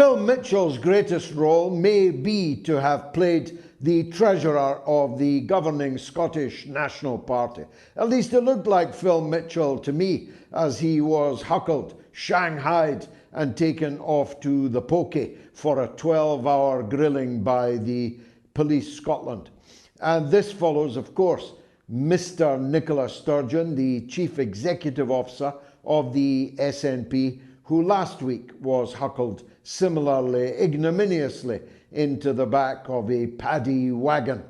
Phil Mitchell's greatest role may be to have played the treasurer of the governing Scottish National Party. At least it looked like Phil Mitchell to me as he was huckled, shanghaied and taken off to the pokey for a 12-hour grilling by the Police Scotland. And this follows, of course, Mr. Nicola Sturgeon, the Chief Executive Officer of the SNP, who last week was huckled similarly ignominiously into the back of a paddy wagon.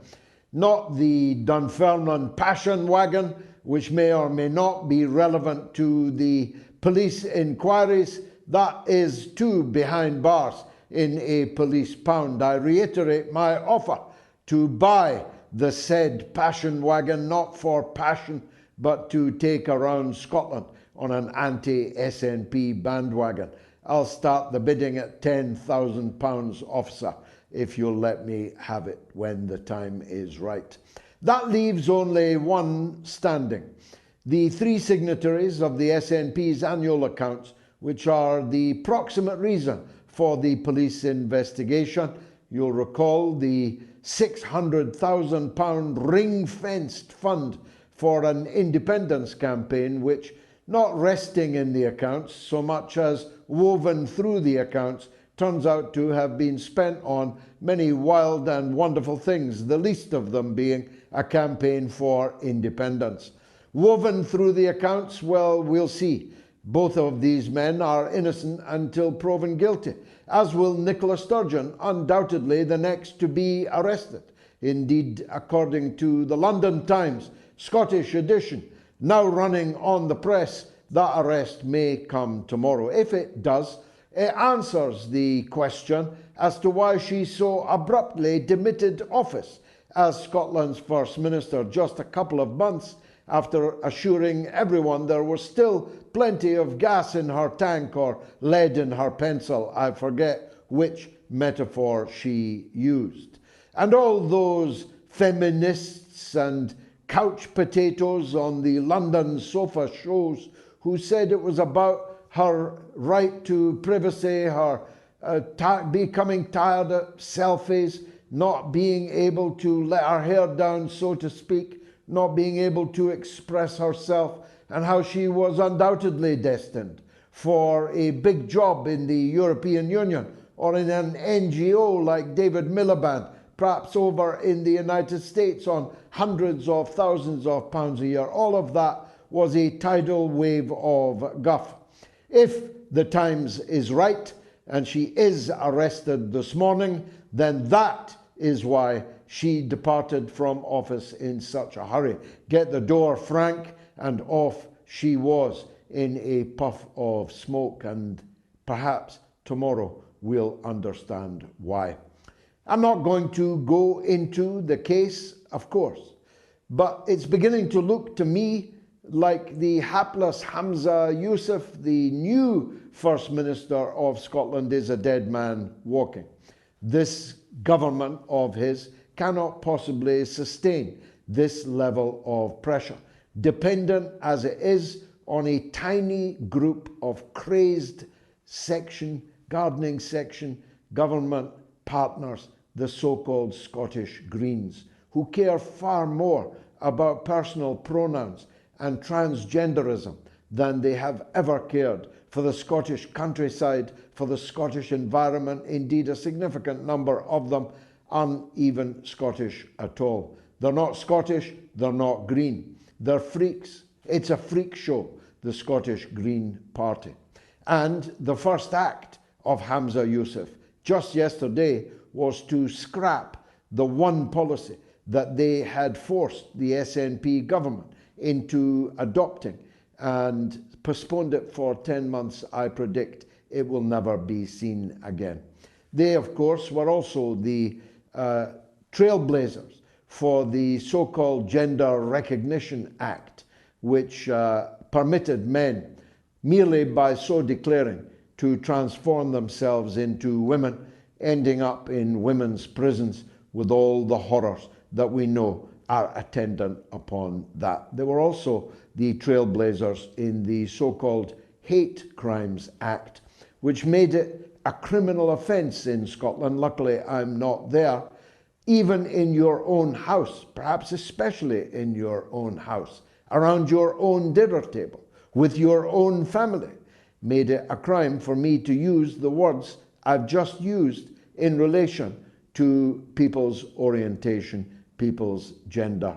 Not the Dunfermline passion wagon, which may or may not be relevant to the police inquiries. That is too behind bars in a police pound. I reiterate my offer to buy the said passion wagon, not for passion, but to take around Scotland on an anti-SNP bandwagon. I'll start the bidding at £10,000, officer, if you'll let me have it when the time is right. That leaves only one standing. The three signatories of the SNP's annual accounts, which are the proximate reason for the police investigation. You'll recall the £600,000 ring-fenced fund for an independence campaign, which, not resting in the accounts so much as woven through the accounts, turns out to have been spent on many wild and wonderful things, the least of them being a campaign for independence. Woven through the accounts, well, we'll see. Both of these men are innocent until proven guilty, as will Nicola Sturgeon, undoubtedly the next to be arrested. Indeed, according to the London Times Scottish edition, now running on the press, that arrest may come tomorrow. If it does, it answers the question as to why she so abruptly demitted office as Scotland's First Minister just a couple of months after assuring everyone there was still plenty of gas in her tank or lead in her pencil. I forget which metaphor she used. And all those feminists and couch potatoes on the London sofa shows who said it was about her right to privacy, her becoming tired of selfies, not being able to let her hair down, so to speak, not being able to express herself, and how she was undoubtedly destined for a big job in the European Union or in an NGO like David Miliband, perhaps over in the United States on hundreds of thousands of pounds a year. All of that was a tidal wave of guff. If the Times is right and she is arrested this morning, then that is why she departed from office in such a hurry. Get the door, Frank, and off she was in a puff of smoke, and perhaps tomorrow we'll understand why. I'm not going to go into the case, of course, but it's beginning to look to me like the hapless Humza Yousaf, the new First Minister of Scotland, is a dead man walking. This government of his cannot possibly sustain this level of pressure, dependent as it is on a tiny group of crazed gardening section government partners, the so-called Scottish Greens, who care far more about personal pronouns and transgenderism than they have ever cared for the Scottish countryside, for the Scottish environment. Indeed, a significant number of them aren't even Scottish at all. They're not Scottish, they're not Green. They're freaks. It's a freak show, the Scottish Green Party. And the first act of Humza Yousaf just yesterday was to scrap the one policy that they had forced the SNP government into adopting and postponed it for 10 months. I predict it will never be seen again. They, of course, were also the trailblazers for the so-called Gender Recognition Act, which permitted men, merely by so declaring, to transform themselves into women, ending up in women's prisons with all the horrors that we know are attendant upon that. They were also the trailblazers in the so-called Hate Crimes Act, which made it a criminal offence in Scotland. Luckily, I'm not there. Even in your own house, perhaps especially in your own house, around your own dinner table, with your own family, made it a crime for me to use the words I've just used in relation to people's orientation, people's gender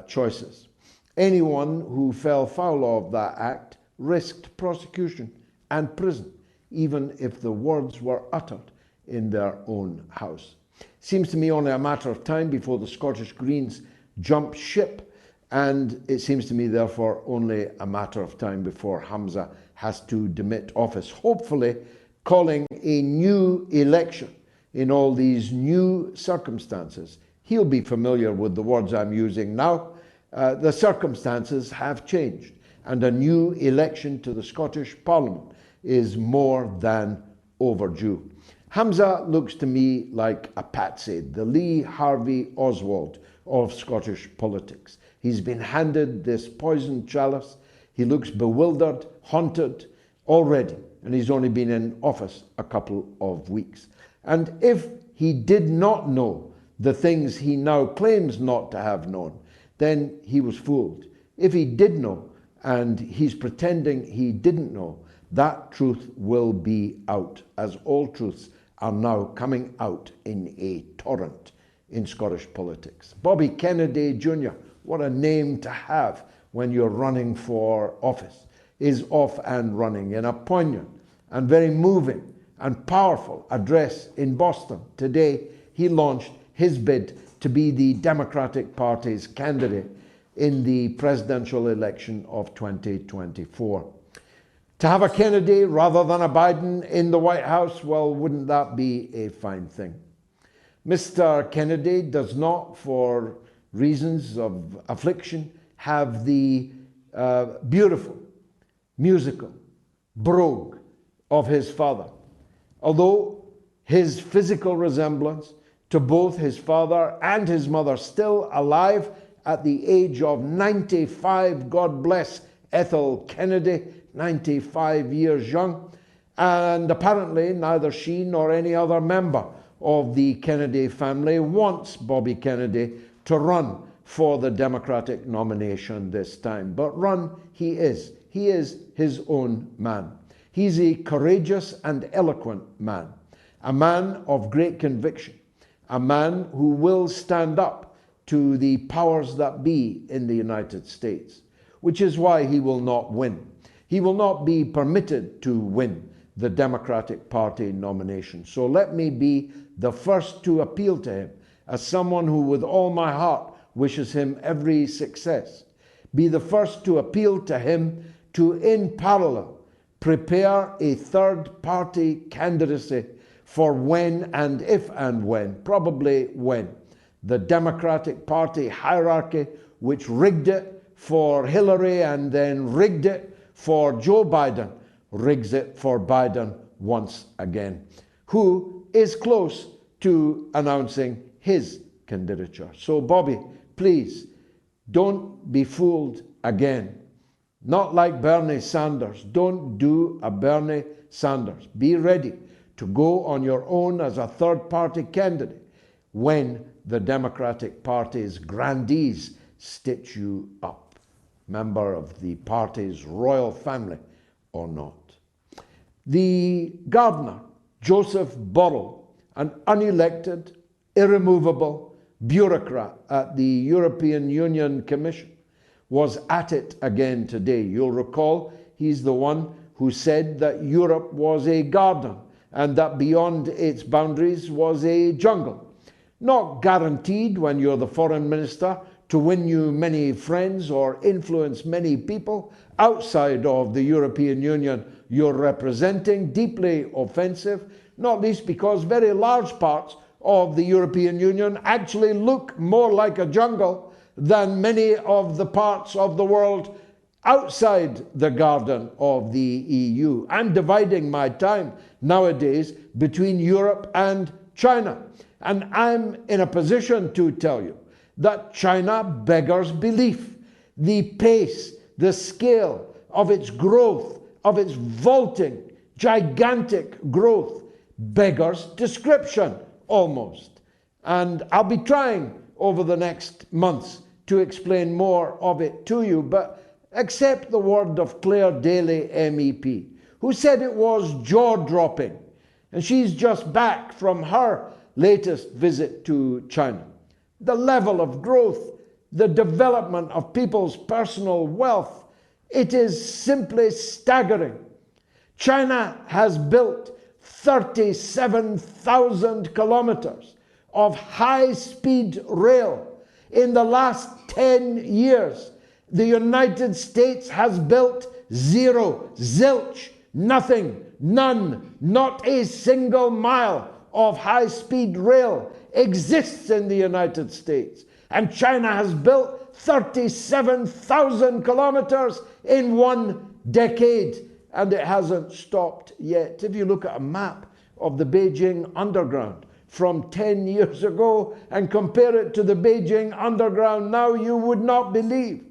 choices. Anyone who fell foul of that act risked prosecution and prison, even if the words were uttered in their own house. Seems to me only a matter of time before the Scottish Greens jump ship, and it seems to me therefore only a matter of time before Humza has to demit office, hopefully calling a new election in all these new circumstances. He'll be familiar with the words I'm using now. The circumstances have changed, and a new election to the Scottish Parliament is more than overdue. Humza looks to me like a patsy, the Lee Harvey Oswald of Scottish politics. He's been handed this poisoned chalice. He looks bewildered, haunted already, and he's only been in office a couple of weeks. And if he did not know the things he now claims not to have known, then he was fooled. If he did know, and he's pretending he didn't know, that truth will be out, as all truths are now coming out in a torrent in Scottish politics. Bobby Kennedy Jr., what a name to have when you're running for office, is off and running in a poignant and very moving and powerful address in Boston. Today, he launched his bid to be the Democratic Party's candidate in the presidential election of 2024. To have a Kennedy rather than a Biden in the White House, well, wouldn't that be a fine thing? Mr. Kennedy does not, for reasons of affliction, have the beautiful, musical brogue of his father. Although his physical resemblance to both his father and his mother, still alive at the age of 95, God bless Ethel Kennedy, 95 years young, and apparently neither she nor any other member of the Kennedy family wants Bobby Kennedy to run for the Democratic nomination this time. But run he is. He is his own man. He's a courageous and eloquent man, a man of great conviction, a man who will stand up to the powers that be in the United States, which is why he will not win. He will not be permitted to win the Democratic Party nomination. So let me be the first to appeal to him as someone who with all my heart wishes him every success. Be the first to appeal to him to, in parallel, prepare a third-party candidacy for when and if and when, probably when, the Democratic Party hierarchy, which rigged it for Hillary and then rigged it for Joe Biden, rigs it for Biden once again, who is close to announcing his candidature. So Bobby, please, don't be fooled again. Not like Bernie Sanders. Don't do a Bernie Sanders. Be ready to go on your own as a third-party candidate when the Democratic Party's grandees stitch you up, member of the party's royal family or not. The gardener, Joseph Borrell, an unelected, irremovable bureaucrat at the European Union Commission, was at it again today. You'll recall he's the one who said that Europe was a garden and that beyond its boundaries was a jungle. Not guaranteed when you're the foreign minister to win you many friends or influence many people outside of the European Union you're representing. Deeply offensive, not least because very large parts of the European Union actually look more like a jungle than many of the parts of the world outside the garden of the EU. I'm dividing my time nowadays between Europe and China, and I'm in a position to tell you that China beggars belief. The pace, the scale of its growth, of its vaulting, gigantic growth beggars description almost. And I'll be trying over the next months to explain more of it to you, but accept the word of Claire Daly, MEP, who said it was jaw-dropping. And she's just back from her latest visit to China. The level of growth, the development of people's personal wealth, it is simply staggering. China has built 37,000 kilometers of high-speed rail in the last 10 years. The United States has built zero, zilch, nothing, none, not a single mile of high-speed rail exists in the United States. And China has built 37,000 kilometers in 1 decade, and it hasn't stopped yet. If you look at a map of the Beijing Underground from 10 years ago and compare it to the Beijing Underground now, you would not believe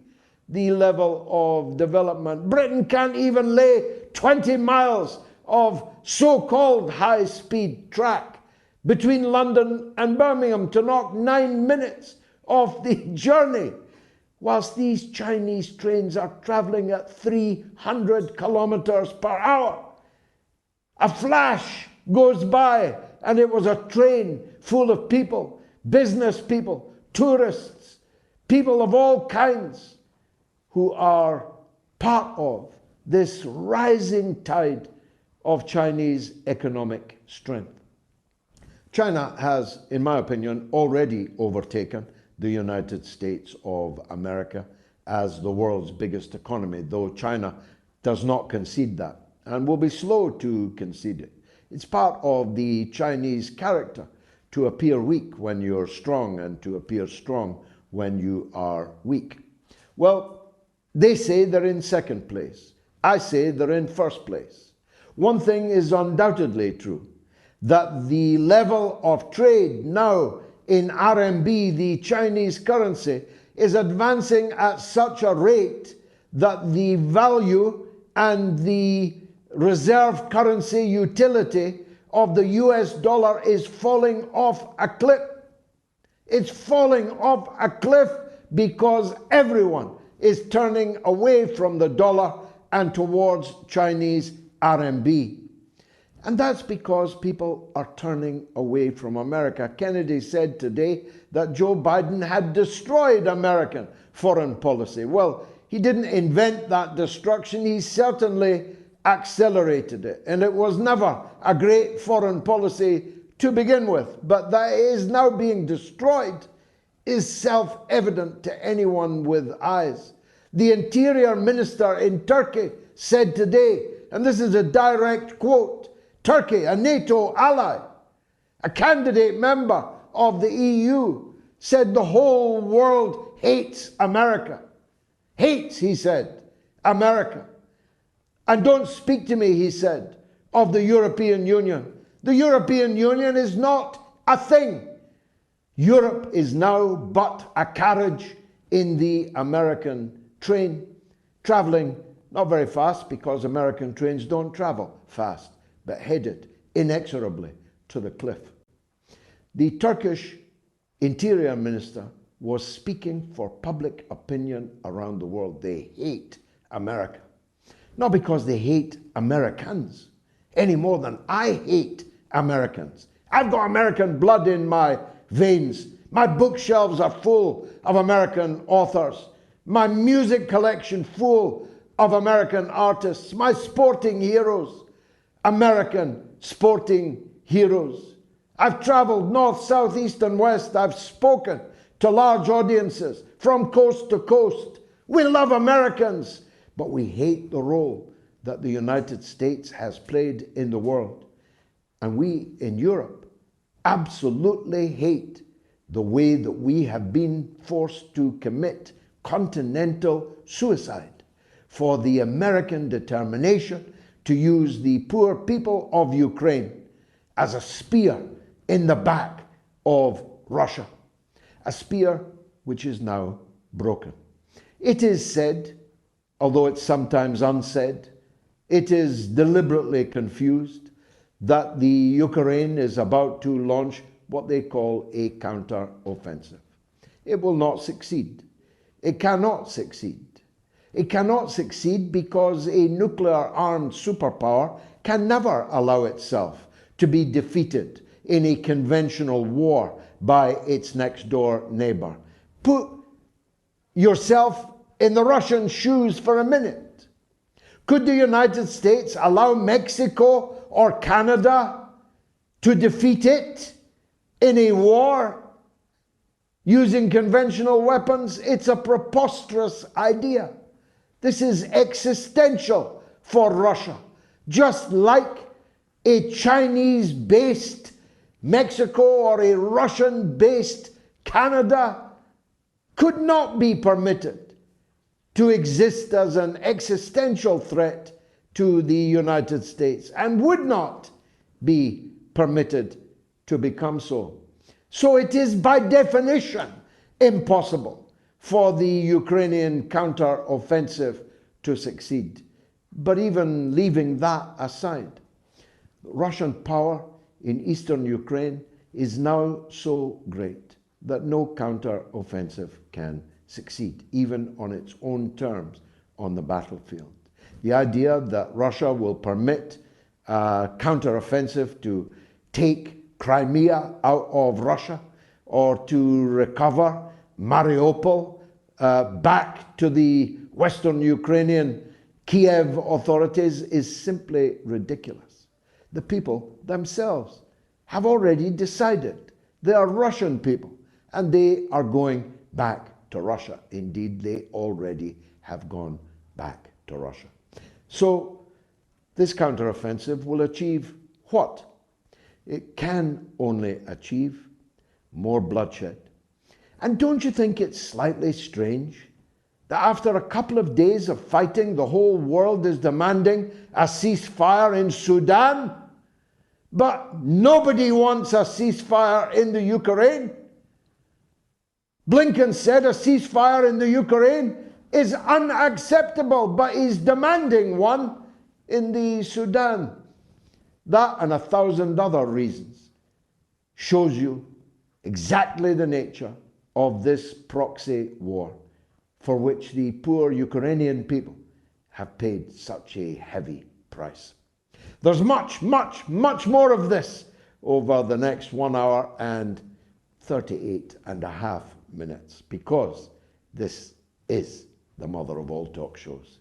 the level of development. Britain can't even lay 20 miles of so-called high-speed track between London and Birmingham to knock 9 minutes off the journey, whilst these Chinese trains are traveling at 300 kilometers per hour. A flash goes by and it was a train full of people, business people, tourists, people of all kinds who are part of this rising tide of Chinese economic strength. China has, in my opinion, already overtaken the United States of America as the world's biggest economy, though China does not concede that and will be slow to concede it. It's part of the Chinese character to appear weak when you're strong and to appear strong when you are weak. Well, they say they're in second place. I say they're in first place. One thing is undoubtedly true, that the level of trade now in RMB, the Chinese currency, is advancing at such a rate that the value and the reserve currency utility of the US dollar is falling off a cliff. It's falling off a cliff because everyone is turning away from the dollar and towards Chinese RMB. And that's because people are turning away from America. Kennedy said today that Joe Biden had destroyed American foreign policy. Well, he didn't invent that destruction. He certainly accelerated it. And it was never a great foreign policy to begin with. But that it is now being destroyed is self-evident to anyone with eyes. The Interior Minister in Turkey said today, and this is a direct quote, Turkey, a NATO ally, a candidate member of the EU, said the whole world hates America. Hates, he said, America. And don't speak to me, he said, of the European Union. The European Union is not a thing. Europe is now but a carriage in the American train, traveling not very fast because American trains don't travel fast, but headed inexorably to the cliff. The Turkish Interior Minister was speaking for public opinion around the world. They hate America. Not because they hate Americans, any more than I hate Americans. I've got American blood in my veins. My bookshelves are full of American authors. My music collection full of American artists. My sporting heroes, American sporting heroes. I've traveled north, south, east, and west. I've spoken to large audiences from coast to coast. We love Americans, but we hate the role that the United States has played in the world. And we in Europe absolutely hate the way that we have been forced to commit continental suicide for the American determination to use the poor people of Ukraine as a spear in the back of Russia. A spear which is now broken. It is said, although it's sometimes unsaid, it is deliberately confused, that the Ukraine is about to launch what they call a counter-offensive. It will not succeed. It cannot succeed. It cannot succeed because a nuclear-armed superpower can never allow itself to be defeated in a conventional war by its next-door neighbor. Put yourself in the Russian shoes for a minute. Could the United States allow Mexico or Canada to defeat it in a war using conventional weapons? It's a preposterous idea. This is existential for Russia. Just like a Chinese-based Mexico or a Russian-based Canada could not be permitted to exist as an existential threat to the United States and would not be permitted to become so. So it is by definition impossible for the Ukrainian counter-offensive to succeed. But even leaving that aside, Russian power in eastern Ukraine is now so great that no counter-offensive can succeed, even on its own terms on the battlefield. The idea that Russia will permit a counter-offensive to take Crimea out of Russia or to recover Mariupol back to the Western Ukrainian Kiev authorities is simply ridiculous. The people themselves have already decided. They are Russian people and they are going back to Russia. Indeed, they already have gone back to Russia. So this counteroffensive will achieve what? It can only achieve more bloodshed. And don't you think it's slightly strange that after a couple of days of fighting, the whole world is demanding a ceasefire in Sudan, but nobody wants a ceasefire in the Ukraine? Blinken said a ceasefire in the Ukraine is unacceptable, but he's demanding one in the Sudan. That and 1,000 other reasons shows you exactly the nature of this proxy war for which the poor Ukrainian people have paid such a heavy price. There's much, much, much more of this over the next 1 hour and 38 and a half minutes, because this is the mother of all talk shows.